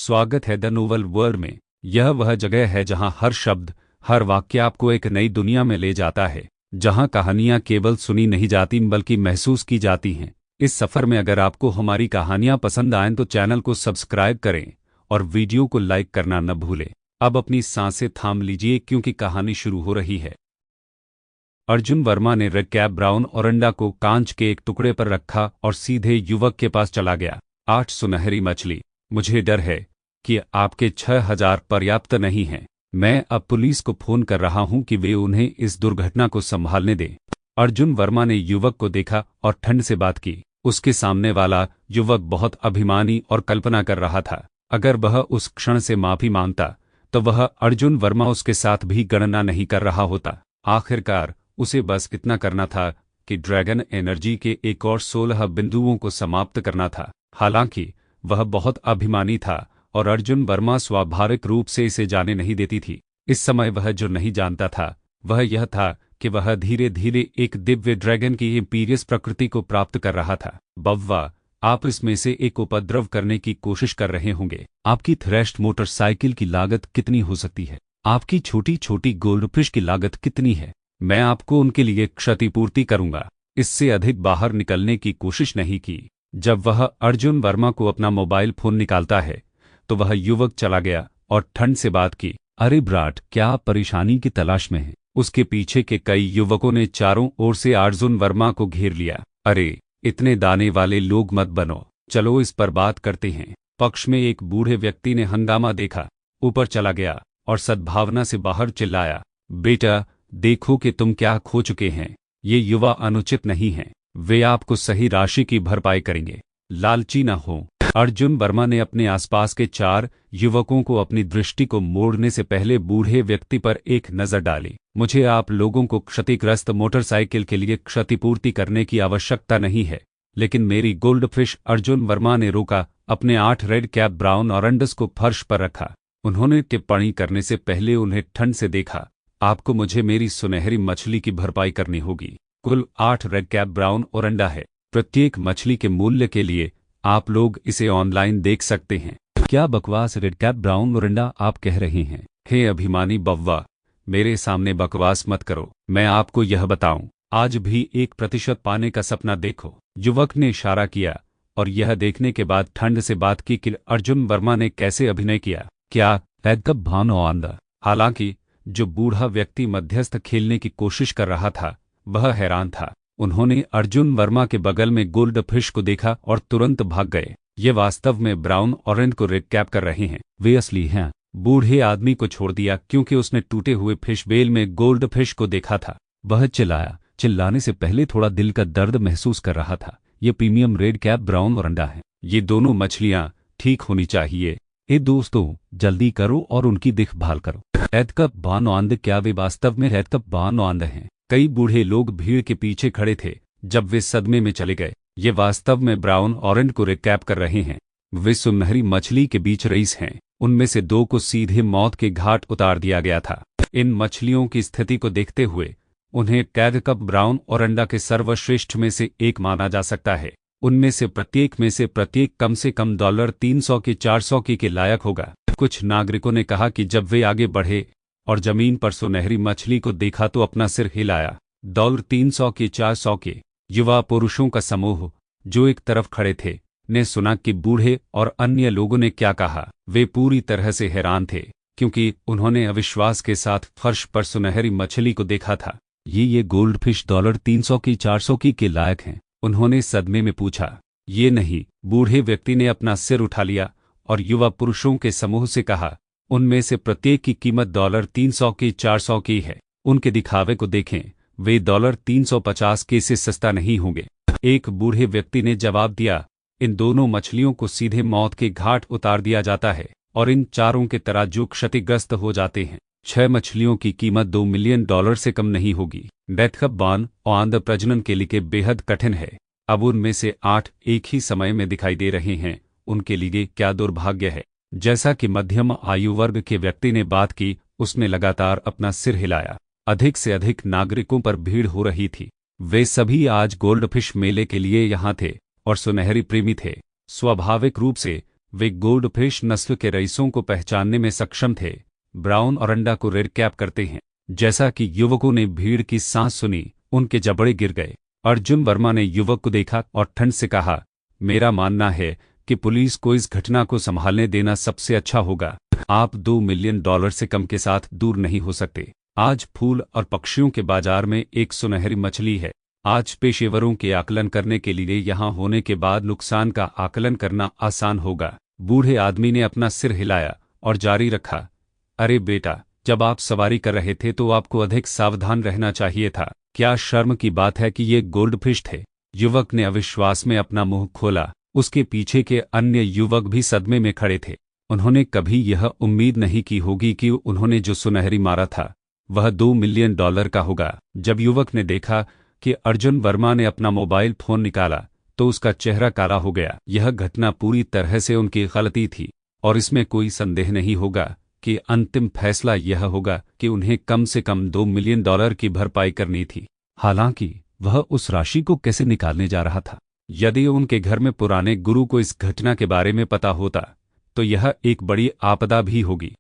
स्वागत है the novel world में। यह वह जगह है जहां हर शब्द, हर वाक्य आपको एक नई दुनिया में ले जाता है, जहां कहानियां केवल सुनी नहीं जाती बल्कि महसूस की जाती हैं। इस सफ़र में अगर आपको हमारी कहानियां पसंद आएं तो चैनल को सब्सक्राइब करें और वीडियो को लाइक करना न भूलें। अब अपनी सांसें थाम लीजिए क्योंकि कहानी शुरू हो रही है। अर्जुन वर्मा ने रेड कैप ब्राउन ओरंडा को कांच के एक टुकड़े पर रखा और सीधे युवक के पास चला गया। 8 सुनहरी मछली। मुझे डर है कि आपके 6000 पर्याप्त नहीं हैं। मैं अब पुलिस को फोन कर रहा हूं कि वे उन्हें इस दुर्घटना को संभालने दें। अर्जुन वर्मा ने युवक को देखा और ठंड से बात की। उसके सामने वाला युवक बहुत अभिमानी और कल्पना कर रहा था। अगर वह उस क्षण से माफी मांगता तो वह अर्जुन वर्मा उसके साथ भी गणना नहीं कर रहा होता। आखिरकार उसे बस इतना करना था कि ड्रैगन एनर्जी के एक और 16 बिंदुओं को समाप्त करना था। हालांकि वह बहुत अभिमानी था और अर्जुन वर्मा स्वाभाविक रूप से इसे जाने नहीं देती थी। इस समय वह जो नहीं जानता था वह यह था कि वह धीरे धीरे एक दिव्य ड्रैगन की इंपीरियस प्रकृति को प्राप्त कर रहा था। बव्वा, आप इसमें से एक उपद्रव करने की कोशिश कर रहे होंगे। आपकी थ्रैश्ड मोटरसाइकिल की लागत कितनी हो सकती है? आपकी छोटी छोटी गोल्डफिश की लागत कितनी है? मैं आपको उनके लिए क्षतिपूर्ति करूंगा। इससे अधिक बाहर निकलने की कोशिश नहीं की। जब वह अर्जुन वर्मा को अपना मोबाइल फोन निकालता है तो वह युवक चला गया और ठंड से बात की। अरे ब्राट, क्या आप परेशानी की तलाश में हैं? उसके पीछे के कई युवकों ने चारों ओर से अर्जुन वर्मा को घेर लिया। अरे, इतने दाने वाले लोग मत बनो, चलो इस पर बात करते हैं। पक्ष में एक बूढ़े व्यक्ति ने हंगामा देखा, ऊपर चला गया और सद्भावना से बाहर चिल्लाया, बेटा देखो कि तुम क्या खो चुके हैं। ये युवा अनुचित नहीं हैं, वे आपको सही राशि की भरपाई करेंगे। लालची न हो। अर्जुन वर्मा ने अपने आसपास के 4 युवकों को अपनी दृष्टि को मोड़ने से पहले बूढ़े व्यक्ति पर एक नज़र डाली। मुझे आप लोगों को क्षतिग्रस्त मोटरसाइकिल के लिए क्षतिपूर्ति करने की आवश्यकता नहीं है, लेकिन मेरी गोल्डफिश। अर्जुन वर्मा ने रोका, अपने 8 रेड कैप ब्राउन ओरंडस को फर्श पर रखा। उन्होंने टिप्पणी करने से पहले उन्हें ठंड से देखा। आपको मुझे मेरी सुनहरी मछली की भरपाई करनी होगी। कुल 8 रेड कैप ब्राउन ओरंडा है। प्रत्येक मछली के मूल्य के लिए आप लोग इसे ऑनलाइन देख सकते हैं। क्या बकवास रेड कैप ब्राउन ओरंडा आप कह रहे हैं? हे अभिमानी बव्वा, मेरे सामने बकवास मत करो। मैं आपको यह बताऊं, आज भी 1% पाने का सपना देखो। युवक ने इशारा किया और यह देखने के बाद ठंड से बात की कि अर्जुन वर्मा ने कैसे अभिनय किया। क्या रेड कैप ब्राउन ओरंडा? हालांकि जो बूढ़ा व्यक्ति मध्यस्थ खेलने की कोशिश कर रहा था वह हैरान था। उन्होंने अर्जुन वर्मा के बगल में गोल्डफिश को देखा और तुरंत भाग गए। ये वास्तव में ब्राउन ओरेंज को रेड कैप कर रहे हैं। वे असली हैं। बूढ़े आदमी को छोड़ दिया क्योंकि उसने टूटे हुए फिश बेल में गोल्डफिश को देखा था। वह चिल्लाया। चिल्लाने से पहले थोड़ा दिल का दर्द महसूस कर रहा था। ये प्रीमियम रेड कैप ब्राउन ओरंडा है। ये दोनों मछलियां ठीक होनी चाहिए। ए दोस्तों, जल्दी करो और उनकी देखभाल करो। रेड कैप ब्राउन ओरंडा, क्या वे वास्तव में रेड कैप ब्राउन ओरंडा हैं? कई बूढ़े लोग भीड़ के पीछे खड़े थे जब वे सदमे में चले गए। ये वास्तव में ब्राउन ओरेंज को रेड कैप कर रहे हैं। वे सुनहरी मछली के बीच रईस हैं। उनमें से 2 को सीधे मौत के घाट उतार दिया गया था। इन मछलियों की स्थिति को देखते हुए उन्हें रेड कैप ब्राउन ओरंडा के सर्वश्रेष्ठ में से एक माना जा सकता है। उनमें से प्रत्येक कम से कम $300 के 400 के लायक होगा। कुछ नागरिकों ने कहा कि जब वे आगे बढ़े और जमीन पर सुनहरी मछली को देखा तो अपना सिर हिलाया। $300 के 400 के युवा पुरुषों का समूह जो एक तरफ खड़े थे ने सुना कि बूढ़े और अन्य लोगों ने क्या कहा। वे पूरी तरह से हैरान थे क्योंकि उन्होंने अविश्वास के साथ फर्श पर सुनहरी मछली को देखा था। ये गोल्डफिश $300 की 400 के लायक हैं? उन्होंने सदमे में पूछा। ये नहीं, बूढ़े व्यक्ति ने अपना सिर उठा लिया और युवा पुरुषों के समूह से कहा, उनमें से प्रत्येक की कीमत $300 की 400 की है। उनके दिखावे को देखें, वे $350 के से सस्ता नहीं होंगे। एक बूढ़े व्यक्ति ने जवाब दिया, इन दोनों मछलियों को सीधे मौत के घाट उतार दिया जाता है और इन चारों के तराजू क्षतिग्रस्त हो जाते हैं। 6 मछलियों की कीमत $2 मिलियन से कम नहीं होगी। रेड कैप ब्राउन ओरंडा प्रजनन के लिए बेहद कठिन है। अब उनमें से 8 एक ही समय में दिखाई दे रहे हैं। उनके लिए क्या दुर्भाग्य है। जैसा कि मध्यम आयु वर्ग के व्यक्ति ने बात की, उसने लगातार अपना सिर हिलाया। अधिक से अधिक नागरिकों पर भीड़ हो रही थी। वे सभी आज गोल्डफिश मेले के लिए यहाँ थे और सुनहरी प्रेमी थे। स्वाभाविक रूप से वे गोल्डफिश नस्ल के रईसों को पहचानने में सक्षम थे। ब्राउन और अंडा को रेड कैप करते हैं। जैसा कि युवकों ने भीड़ की सांस सुनी, उनके जबड़े गिर गए। अर्जुन वर्मा ने युवक को देखा और ठंड से कहा, मेरा मानना है कि पुलिस को इस घटना को संभालने देना सबसे अच्छा होगा। आप $2 मिलियन से कम के साथ दूर नहीं हो सकते। आज फूल और पक्षियों के बाजार में एक सुनहरी मछली है। आज पेशेवरों के आकलन करने के लिए यहाँ होने के बाद नुकसान का आकलन करना आसान होगा। बूढ़े आदमी ने अपना सिर हिलाया और जारी रखा, अरे बेटा, जब आप सवारी कर रहे थे तो आपको अधिक सावधान रहना चाहिए था। क्या शर्म की बात है कि ये गोल्डफिश थे। युवक ने अविश्वास में अपना मुंह खोला। उसके पीछे के अन्य युवक भी सदमे में खड़े थे। उन्होंने कभी यह उम्मीद नहीं की होगी कि उन्होंने जो सुनहरी मारा था वह $2 मिलियन का होगा। जब युवक ने देखा कि अर्जुन वर्मा ने अपना मोबाइल फोन निकाला तो उसका चेहरा काला हो गया। यह घटना पूरी तरह से उनकी गलती थी और इसमें कोई संदेह नहीं होगा कि अंतिम फैसला यह होगा कि उन्हें कम से कम $2 मिलियन की भरपाई करनी थी। हालांकि वह उस राशि को कैसे निकालने जा रहा था। यदि उनके घर में पुराने गुरु को इस घटना के बारे में पता होता तो यह एक बड़ी आपदा भी होगी।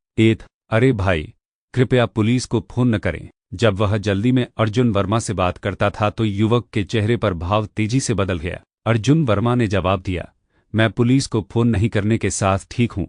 अरे भाई, कृपया पुलिस को फोन न करें। जब वह जल्दी में अर्जुन वर्मा से बात करता था तो युवक के चेहरे पर भाव तेजी से बदल गया। अर्जुन वर्मा ने जवाब दिया, मैं पुलिस को फोन नहीं करने के साथ ठीक हूं,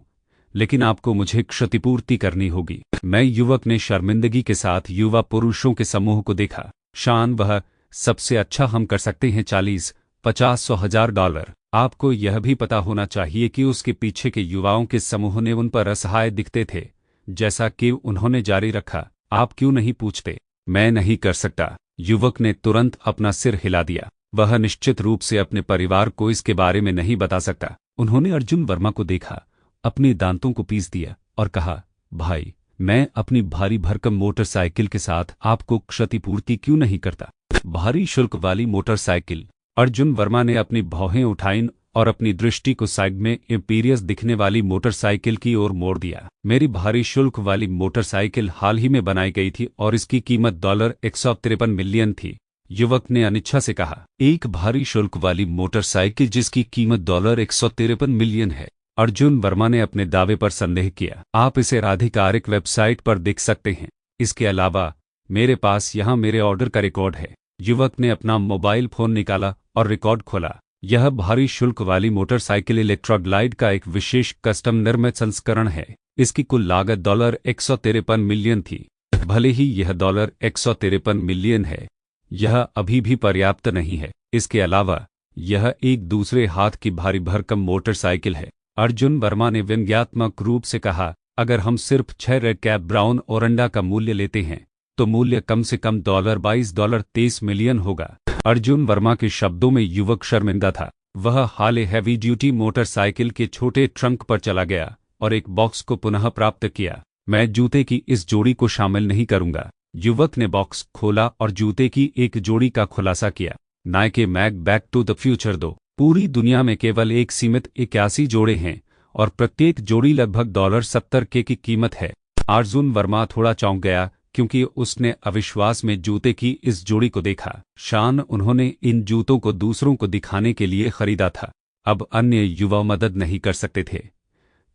लेकिन आपको मुझे क्षतिपूर्ति करनी होगी। युवक ने शर्मिंदगी के साथ युवा पुरुषों के समूह को देखा। शान, वह सबसे अच्छा हम कर सकते हैं $40, $50, $100। आपको यह भी पता होना चाहिए कि उसके पीछे के युवाओं के समूह ने उन पर असहाय दिखते थे। जैसा कि उन्होंने जारी रखा, आप क्यों नहीं पूछते। मैं नहीं कर सकता। युवक ने तुरंत अपना सिर हिला दिया। वह निश्चित रूप से अपने परिवार को इसके बारे में नहीं बता सकता। उन्होंने अर्जुन वर्मा को देखा, अपने दांतों को पीस दिया और कहा, भाई, मैं अपनी भारी भरकम मोटरसाइकिल के साथ आपको क्षतिपूर्ति क्यों नहीं करता। भारी शुल्क वाली मोटरसाइकिल। अर्जुन वर्मा ने अपनी भौहें उठाईं और अपनी दृष्टि को साइड में इंपीरियस दिखने वाली मोटरसाइकिल की ओर मोड़ दिया। मेरी भारी शुल्क वाली मोटरसाइकिल हाल ही में बनाई गई थी और इसकी कीमत $153 मिलियन थी। युवक ने अनिच्छा से कहा, एक भारी शुल्क वाली मोटरसाइकिल जिसकी कीमत $153 मिलियन है। अर्जुन वर्मा ने अपने दावे पर संदेह किया। आप इसे आधिकारिक वेबसाइट पर देख सकते हैं। इसके अलावा मेरे पास यहाँ मेरे ऑर्डर का रिकॉर्ड है। युवक ने अपना मोबाइल फोन निकाला और रिकॉर्ड खोला। यह भारी शुल्क वाली मोटरसाइकिल इलेक्ट्रोग्लाइड का एक विशेष कस्टम निर्मित संस्करण है। इसकी कुल लागत $153 मिलियन थी। भले ही यह $153 मिलियन है, यह अभी भी पर्याप्त नहीं है। इसके अलावा यह एक दूसरे हाथ की भारी भरकम मोटरसाइकिल है। अर्जुन वर्मा ने व्यंग्यात्मक रूप से कहा, अगर हम सिर्फ 6 रेड कैप ब्राउन और अंडा का मूल्य लेते हैं तो मूल्य कम से कम $22-23 मिलियन होगा। अर्जुन वर्मा के शब्दों में युवक शर्मिंदा था। वह हाले हैवी ड्यूटी मोटरसाइकिल के छोटे ट्रंक पर चला गया और एक बॉक्स को पुनः प्राप्त किया। मैं जूते की इस जोड़ी को शामिल नहीं करूंगा। युवक ने बॉक्स खोला और जूते की एक जोड़ी का खुलासा किया। Nike Mag Back to the Future 2। पूरी दुनिया में केवल एक सीमित 81 जोड़े हैं और प्रत्येक जोड़ी लगभग $70 की कीमत है। अर्जुन वर्मा थोड़ा चौंक गया क्योंकि उसने अविश्वास में जूते की इस जोड़ी को देखा। शान, उन्होंने इन जूतों को दूसरों को दिखाने के लिए खरीदा था। अब अन्य युवा मदद नहीं कर सकते थे,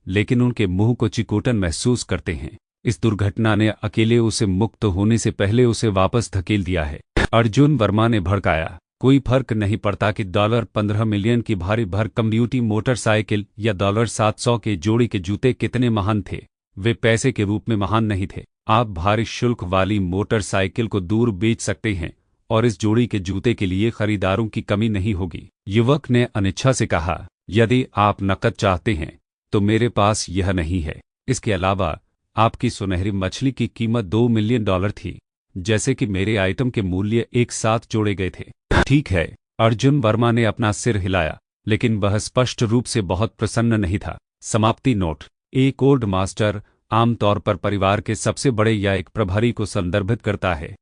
लेकिन उनके मुंह को चिकोटन महसूस करते हैं। इस दुर्घटना ने अकेले उसे मुक्त होने से पहले उसे वापस धकेल दिया है। अर्जुन वर्मा ने भड़काया, कोई फर्क नहीं पड़ता कि $15 मिलियन की भारी भरकम ड्यूटी मोटरसाइकिल या $700 के जोड़ी के जूते कितने महान थे। वे पैसे के रूप में महान नहीं थे। आप भारी शुल्क वाली मोटरसाइकिल को दूर बेच सकते हैं और इस जोड़ी के जूते के लिए खरीदारों की कमी नहीं होगी। युवक ने अनिच्छा से कहा, यदि आप नकद चाहते हैं तो मेरे पास यह नहीं है। इसके अलावा आपकी सुनहरी मछली की कीमत $2 मिलियन थी, जैसे कि मेरे आइटम के मूल्य एक साथ जोड़े गए थे। ठीक है। अर्जुन वर्मा ने अपना सिर हिलाया, लेकिन वह स्पष्ट रूप से बहुत प्रसन्न नहीं था। समाप्ति नोट। एक ओल्ड मास्टर आमतौर पर परिवार के सबसे बड़े या एक प्रभारी को संदर्भित करता है।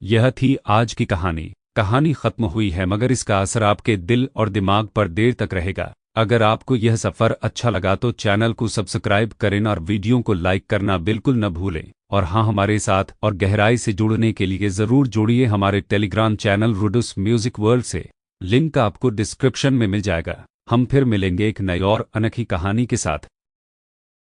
यह थी आज की कहानी। कहानी खत्म हुई है, मगर इसका असर आपके दिल और दिमाग पर देर तक रहेगा। अगर आपको यह सफ़र अच्छा लगा तो चैनल को सब्सक्राइब करें और वीडियो को लाइक करना बिल्कुल न भूलें। और हाँ, हमारे साथ और गहराई से जुड़ने के लिए ज़रूर जुड़िए हमारे टेलीग्राम चैनल रुडुस म्यूजिक वर्ल्ड से। लिंक आपको डिस्क्रिप्शन में मिल जाएगा। हम फिर मिलेंगे एक नई और अनोखी कहानी के साथ।